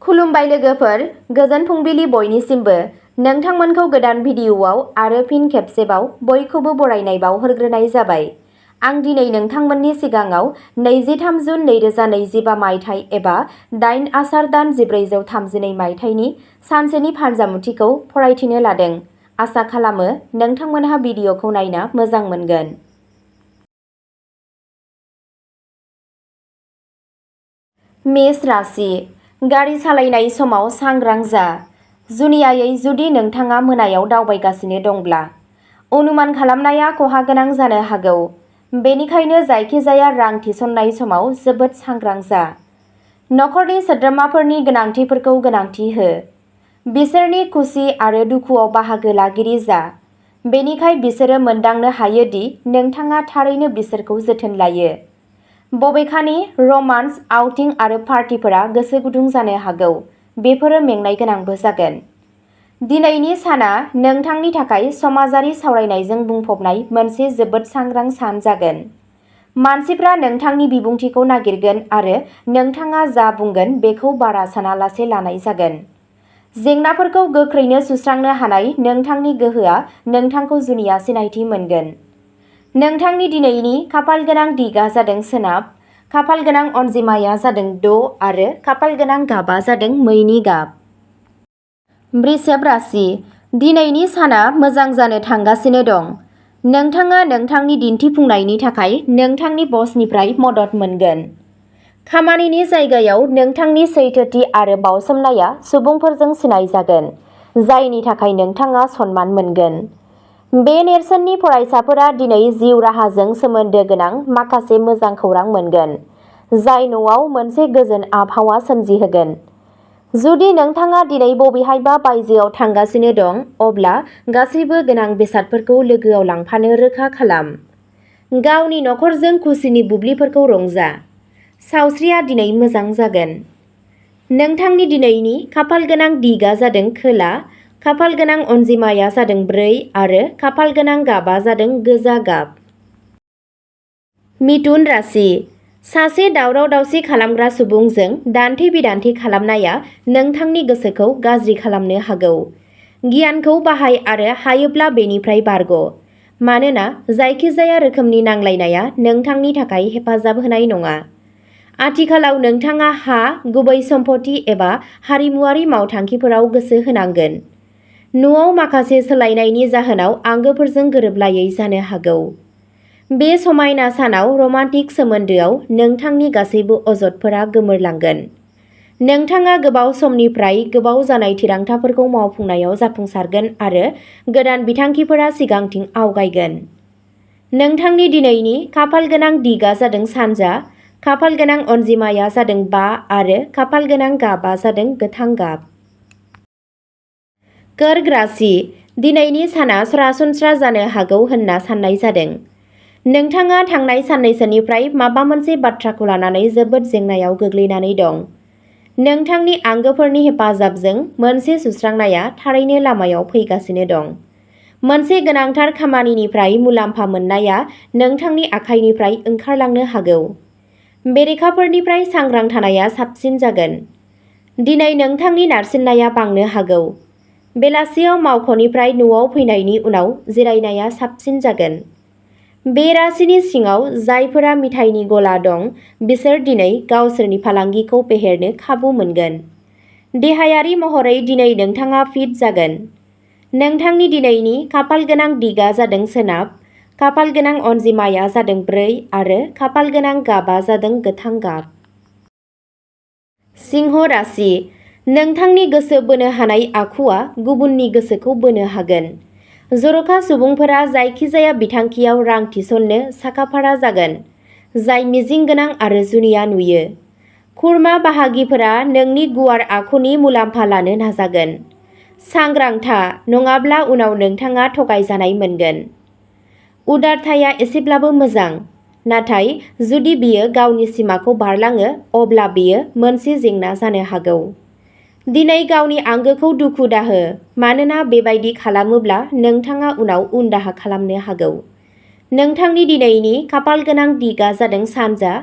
खुलुमबाय लोगोफोर, गोजोन फुंबिलि बयनिसिमबो। नोंथांमोनखौ गोदान भिडिअ'आव आरो फिन खेबसेबाव बयखौबो बरायनाय बावहरग्रोनाय जाबाय। आं दिनै नोंथांमोननि सिगाङाव 23 जुन 2025 मायथाइ एबा 8 आसार दान 1432 मायथाइनि सानसेनि फानजामुथिखौ फरायथिनो लादों। आसा खालामो नोंथांमोनहा भिडिअ'खौ नायना मोजां मोनगोन। मेष राशि। गारि सालायनाय समाव सांग्रां जा। जुनियायै जुदि नोंथाङा मोनायाव दावबायगासिनो दंब्ला, अनुमान खालामनाया खहा गोनां जानो हागौ। बेनिखायनो जायखिजाया रां थिसननाय समाव जोबोद सांग्रां जा। नखरनि सोद्रोमाफोरनि गोनांथिफोरखौ गोनांथि हो। बिसोरनि खुसि आरो दुखुआव बाहागो लागिरि जा। बेनिखाय बिसोरो मोनदांनो हायो दि नोंथाङा थारैनो बिसोरखौ जोथोन लायो। बबेखानि, रमान्स, आउटिं आरो पार्टिफोरा गोसो गुदुं जानो हागौ। बेफोरो मेंनाय गोनांबो जागोन। दिनैनि साना नोंथांनि थाखाय समाजारि सावरायनायजों बुंफबनाय मोनसे जोबोद सांग्रां सान जागोन। मानसिफ्रा नोंथांनि बिबुंथिखौ नागिरगोन आरो नोंथाङा जा बुंगोन बेखौ बारा सानालासे लानाय जागोन। जेंनाफोरखौ गोख्रैनो सुस्रांनो हानाय नोंथांनि गोहोआ नोंथांखौ जुनिया सिनायथि मोनगोन। नोंथांनि दिनैनि खाफालगोनां दिगआ जादों सोनाब, खाफालगोनां अनजिमाया जादों 6 आरो खाफालगोनां गाबआ जादों मैनि गाब। वृषभ राशि। दिनैनि साना मोजां जानो थांगासिनो दं। नोंथाङा नोंथांनि दिन्थिफुंनायनि थाखाय नोंथांनि बसनिफ्राय मदद मोनगोन। खामानिनि जायगायाव नोंथांनि सैथोथि आरो बाउसोमनाया सुबुंफोरजों सिनायजागोन, जायनि थाखाय नोंथाङा सनमान मोनगोन। बे नेरसोननि फरायसाफोरा दिनै जिउ राहाजों सोमोन्दो गोनां माखासे मोजां खौरां मोनगोन, जाय न'आव मोनसे गोजोन आबहावा सोमजिहोगोन। जुदि नोंथाङा दिनै बबेहायबा बायजोआव थांगासिनो दं, अब्ला गासैबो गोनां बेसादफोरखौ लोगोआव लांफानो रोखा खालाम। गावनि नखरजों खुसिनि बुब्लिफोरखौ रंजा। सावस्रिया दिनै मोजां जागोन। नोंथांनि दिनैनि खाफालगोनां दिगआ जादों खोला, खाफालगोनां अनजिमाया जादों 4 आरो खाफालगोनां गाबआ जादों गोजा गाब। मिथुन राशि। सासे दावराव-दावसि खालामग्रा सुबुंजों दान्थे-बिदान्थे खालामनाया नोंथांनि गोसोखौ गाज्रि खालामनो हागौ। गियानखौ बाहाय आरो हायोब्ला बेनिफ्राय बारग', मानोना जायखिजाया रोखोमनि नांलायनाया नोंथांनि थाखाय हेफाजाब होनाय नङा। आथिखालाव नोंथाङा हा, गुबै सम्पथि एबा हारिमुआरि मावथांखिफोराव गोसो होनांगोन। न'आव माखासे सोलायनायनि जाहोनाव आंगोफोरजों गोरोबलायै जानो हागौ। बे समायना सानाव रमान्टिक सोमोन्दोआव नोंथांनि गासैबो अजदफोरा गोमोरलांगोन। नोंथाङा गोबाव समनिफ्राय गोबाव जानाय थिरांथाफोरखौ मावफुंनायाव जाफुंसारगोन आरो गोदान बिथांखिफोरा सिगांथिं आवगायगोन। नोंथांनि दिनैनि खाफालगोनां दिगआ जादों सानजा, खाफालगोनां अनजिमाया जादों 5 आरो खाफालगोनां गाबआ जादों गोथां गाब। कर्क राशि। दिनैनि साना सरासनस्रा जानो हागौ होनना साननाय जादों। नोंथाङा थांनाय साननैसोनिफ्राय माबा मोनसे बाथ्राखौ लानानै जोबोद जेंनायाव गोग्लैनानै दं। नोंथांनि आंगोफोरनि हेफाजाबजों मोनसे सुस्रांनाया थारैनो लामायाव फैगासिनो दं। मोनसे गोनांथार खामानिनिफ्राय मुलाम्फा मोननाया नोंथांनि आखाइनिफ्राय ओंखारलांनो हागौ। बेरेखाफोरनिफ्राय सांग्रां थानाया साबसिन जागोन। दिनै नोंथांनि नारसिननाया बांनो हागौ। बेलासियाव मावख'निफ्राय न'आव फैनायनि उनाव जिरायनाया साबसिन जागोन। बे राशिनि सिङाव जायफोरा मिथाइनि गला दं, बिसोर दिनै गावसोरनि फालांगिखौ फेहेरनो खाबु मोनगोन। देहायारि महरै दिनै नोंथाङा फिट जागोन। नोंथांनि दिनैनि खाफालगोनां दिगआ जादों सोनाब, खाफालगोनां अनजिमाया जादों 4 आरो खाफालगोनां गाबआ जादों गोथां गाब। सिंह राशि। नोंथांनि गोसो बोनो हानाय आखुआ गुबुननि गोसोखौ बोनो हागोन। जर'खा सुबुंफोरा जायखिजाया बिथांखियाव रां थिसननो साखाफारा जागोन, जाय मिजिं गोनां आरो जुनिया नुयो। खुरमा बाहागिफोरा नोंनि गुवार आखुनि मुलाम्फा लानो नाजागोन। सांग्रां था, नङाब्ला उनाव नोंथाङा थगायजानाय मोनगोन। उदारथाया एसेब्लाबो मोजां, नाथाय जुदि बियो गावनि सिमाखौ बारलाङो, अब्ला बेयो मोनसे जेंना जानो हागौ। दिनै गावनि आंगोखौ दुखु दाहो, मानोना बेबादि खालामोब्ला नोंथाङा उनाव उनदाहा खालामनो हागौ। नोंथांनि दिनैनि खाफालगोनां दिगआ जादों सानजा,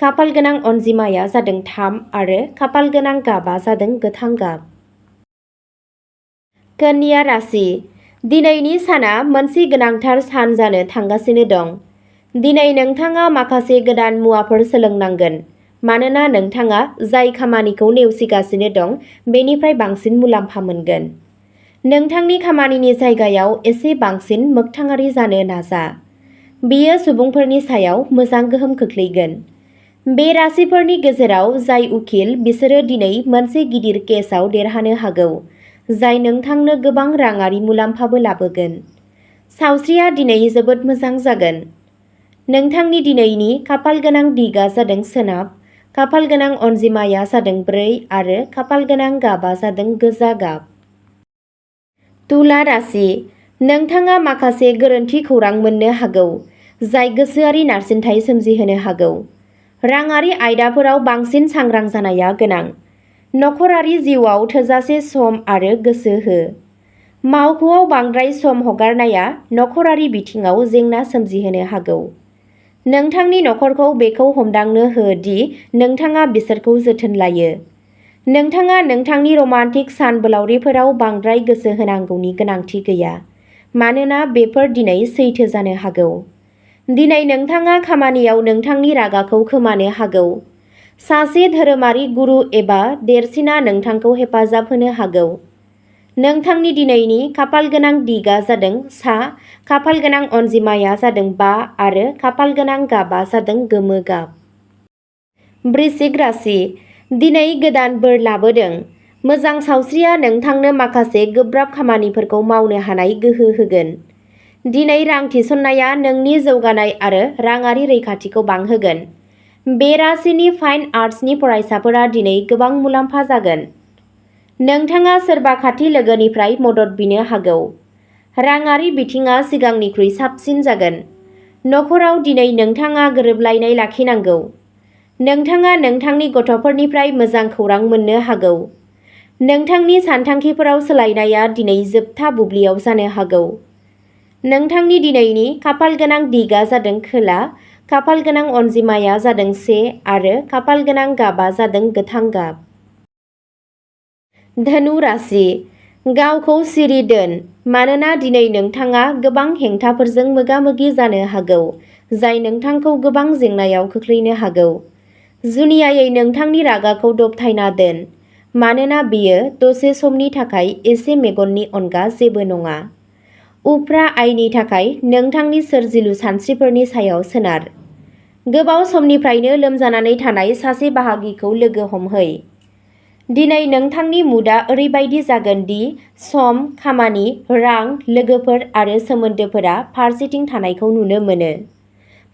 खाफाल गोनां अनजिमाया जादों 3 आरो खाफाल गोनां गाबा जादों गोथां गाब। कन्या राशि। दिनैनि साना मोनसे गोनांथार सान जानो थांगासिनो दं। दिनै नोंथाङा माखासे गोदान मुवाफोर सोलोंनांगोन मानोना नोंथाङा जाय खामानिखौ नेवसिगासिनो दं बेनिफ्राय बांसिन मुलाम्फा मोनगोन। नोंथांनि खामानिनि जायगायाव एसे बांसिन मोगथाङारि जानो नाजा। बेयो सुबुंफोरनि सायाव मोजां गोहोम खोख्लैगोन। बे राशिफोरनि गेजेराव जाय उखिल बिसोरो दिनै मोनसे गिदिर केसआव देरहानो हागौ जाय नोंथांनो गोबां राङारि मुलाम्फाबो लाबोगोन। सावस्रिया दिनै जोबोद मोजां जागोन। नोंथांनि दिनैनि खाफाल गोनां दिगआ जादों सोनाब, खाफाल गोनां अनजिमाया जादों 4 आरो खाफाल गोनां गाबा जादों गोजा गाब। तुला राशि। नोंथाङा माखासे गोरोन्थि खौरां मोननो हागौ जाय गोसोआरि नारसिनथाय सोमजिहोनो हागौ। राङारि आयदाफोराव बांसिन सांग्रां जानाया गोनां। नखरारि जिउआव थोजासे सम आरो गोसो हो। मावख'आव बांद्राय सम हगारनाया नखरारि बिथिङाव जेंना सोमजिहोनो हागौ। नोंथांनि नखरखौ बेखौ हमदांनो हो दि नोंथाङा बिसोरखौ जोथोन लायो। नोंथाङा नोंथांनि रमान्टिक सानबोलावरिफोराव बांद्राय गोसो होनांगौनि गोनांथि गैया मानोना बेफोर दिनै सैथो जानो हागौ। दिनै नोंथाङा खामानियाव नोंथांनि रागाखौ खोमानो हागौ। सासे धोरोमारि गुरु एबा देरसिना नोंथांखौ हेफाजाब होनो हागौ। नोंथांनि दिनैनि खाफाल गोनां दिगआ जादों सा, खाफाल गोनां अनजिमाया जादों 5 आरो खाफाल गोनां गाबा जादों गोमो गाब। वृश्चिक राशि। दिनै गोदान बोर लाबोदों। मोजां सावस्रिया नोंथांनो माखासे गोब्राब खामानिफोरखौ मावनो हानाय गोहो होगोन। दिनै रां थिसननाया नोंनि जौगानाय आरो राङारि रैखाथिखौ बांहोगोन। बे राशिनि फाइन आर्ट्सनि फरायसाफोरा दिनै गोबां मुलाम्फा जागोन। नोंथाङा सोरबा खाथि लोगोनिफ्राय मदद बिनो हागौ। राङारि बिथिङा सिगांनिख्रुइ साबसिन जागोन। नखराव दिनै नोंथाङा गोरोबलायनाय लाखिनांगौ। नोंथाङा नोंथांनि गथ'फोरनिफ्राय मोजां खौरां मोननो हागौ। नोंथांनि सानथांखिफोराव सोलायनाया दिनै जोबथा बुब्लियाव जानो हागौ। नोंथांनि दिनैनि खाफाल गोनां दिगआ जादों खोला, खाफाल गोनां अनजिमाया जादों 1 आरो खाफाल गोनां गाबा जादों गोथां गाब। धनु राशि। गावखौ सिरि दोन मानोना दिनै नोंथाङा गोबां हेंथाफोरजों मोगा-मोगि जानो हागौ जाय नोंथांखौ गोबां जेंनायाव खोख्लैनो हागौ। जुनियायै नोंथांनि रागाखौ दबथायना दोन मानोना बेयो दसे समनि थाखाय एसे मेगननि अनगा जेबो नङा। उफ्रा आयनि थाखाय नोंथांनि सोरजिलु सानस्रिफोरनि सायाव सोनार। गोबाव समनिफ्रायनो लोमजानानै थानाय सासे बाहागिखौ लोगो हमहै। दिनै नोंथांनि मुडआ ओरैबायदि जागोन दि सम, खामानि, रां, लोगोफोर आरो सोमोन्दोफोरा फारसेथिं थानायखौ नुनो मोनो।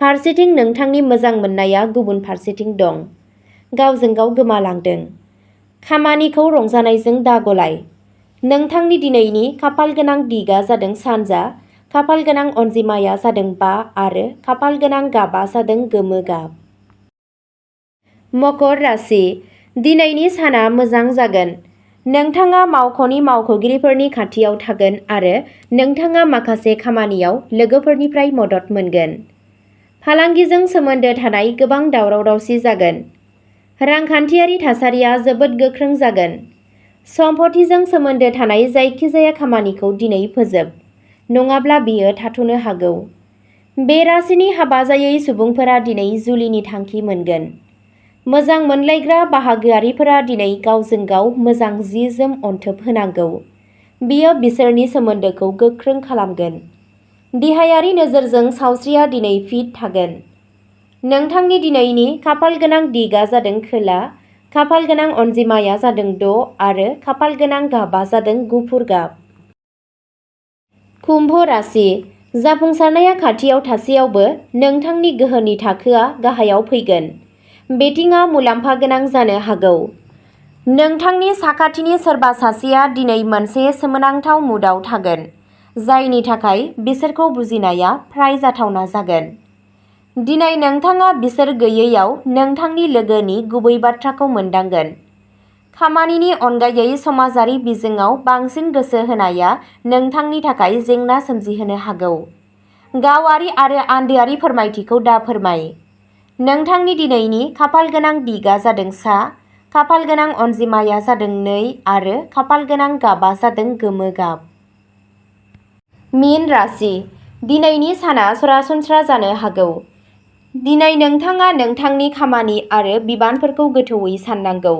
फारसेथिं नोंथांनि मोजां मोननाया गुबुन फारसेथिं दं। गावजों गाव गोमालांदों। खामानिखौ रंजानायजों दागलाय। नोंथांनि दिनैनि खाफाल गोनां दिगआ जादों सानजा, खाफाल गोनां अनजिमाया जादों 5 आरो खाफाल गोनां गाबा जादों गोमो गाब। मकर राशि। दिनैनि साना मोजां जागोन। नोंथाङा मावख'नि मावख'गिरिफोरनि खाथियाव थागोन आरो नोंथाङा माखासे खामानियाव लोगोफोरनिफ्राय मदद मोनगोन। फालांगिजों सोमोन्दो थानाय गोबां दावराव-दावसि जागोन। रांखान्थियारि थासारिया जोबोद गोख्रों जागोन। सम्पथिजों सोमोन्दो थानाय जायखिजाया खामानिखौ दिनै फोजोब, नङाब्ला बेयो थाथ'नो हागौ। बे राशिनि हाबा जायै सुबुंफोरा दिनै जुलिनि थांखि मोनगोन। मोजां मोनलायग्रा बाहागोआरिफोरा दिनै गावजों गाव मोजां जि-जोम अनथोब होनांगौ। बेयो बिसोरनि सोमोन्दोखौ गोख्रों खालामगोन। देहायारि नोजोरजों सावस्रिया दिनै फिट थागोन। नोंथांनि दिनैनि खाफाल गोनां दिगआ जादों खोला, खाफाल गोनां अनजिमाया जादों 6 आरो खाफाल गोनां गाबा जादों गुफुर गाब। कुम्भ राशि। जाफुंसारनाया खाथियाव थासेयावबो नोंथांनि गोहोनि थाखोआ गाहायाव फैगोन। बेटिंआ मुलाम्फा गोनां जानो हागौ। नोंथांनि साखाथिनि सोरबा सासेया दिनै मोनसे सोमोनांथाव मुडआव थागोन, जायनि थाखाय बिसोरखौ बुजिनाया फ्राय जाथावना जागोन। दिनै नोंथाङा बिसोर गैयैयाव नोंथांनि लोगोनि गुबै बाथ्राखौ मोनदांगोन। खामानिनि अनगायै समाजारि बिजोङाव बांसिन गोसो होनाया नोंथांनि थाखाय जेंना सोमजिहोनो हागौ। गावारि आरो आन्दोआरि फोरमायथिखौ दा फोरमाय। नोंथांनि दिनैनि खाफाल गोनां दिगा जादों सा, खाफाल गोनां अनजिमाया जादों 2 आरो खाफाल गोनां गाबा जादों गोमो गाब। मीन राशि। दिनैनि साना सरासनस्रा जानो हागौ। दिनै नोंथाङा नोंथांनि खामानि आरो बिबानफोरखौ गोथौवै साननांगौ।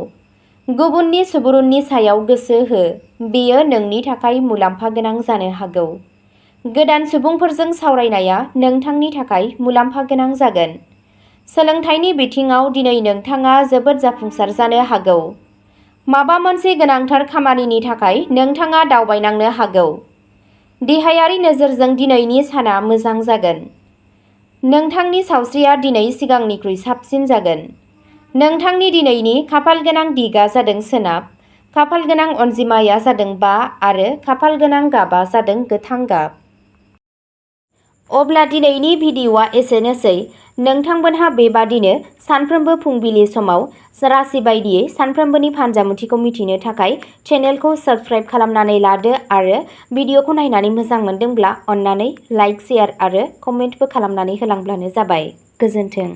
गुबुननि सुबुरुननि सायाव गोसो हो, बेयो नोंनि थाखाय मुलाम्फा गोनां जानो हागौ। गोदान सुबुंफोरजों सावरायनाया नोंथांनि थाखाय मुलाम्फा गोनां जागोन। सोलोंथाइनि बिथिङाव दिनै नोंथाङा जोबोद जाफुंसार जानो हागौ। माबा मोनसे गोनांथार खामानिनि थाखाय नोंथाङा दावबायनांनो हागौ। देहायारि नोजोरजों दिनैनि साना मोजां जागोन। नोंथांनि सावस्रिया दिनै सिगांनिख्रुइ साबसिन जागोन। नोंथांनि दिनैनि खाफाल गोनां दिगा जादों सोनाब, खाफाल गोनां अनजिमाया जादों 5 आरो खाफाल गोनां गाबा जादों गोथां गाब। अब्ला दिनैनि भिडिअ'आ एसेनोसै। नोंथांमोनहा बेबादिनो सानफ्रोमबो फुंबिलि समाव राशि बायदियै सानफ्रोमबोनि फानजामुथिखौ मिथिनो थाखाय चेनेलखौ साबस्क्राइब खालामनानै लादो आरो भिडिअ'खौ नायनानै मोजां मोनदोंब्ला अन्नानै लाइक, शेयार आरो कमेन्टबो खालामनानै होलांब्लानो जाबाय। गोजोन्थों।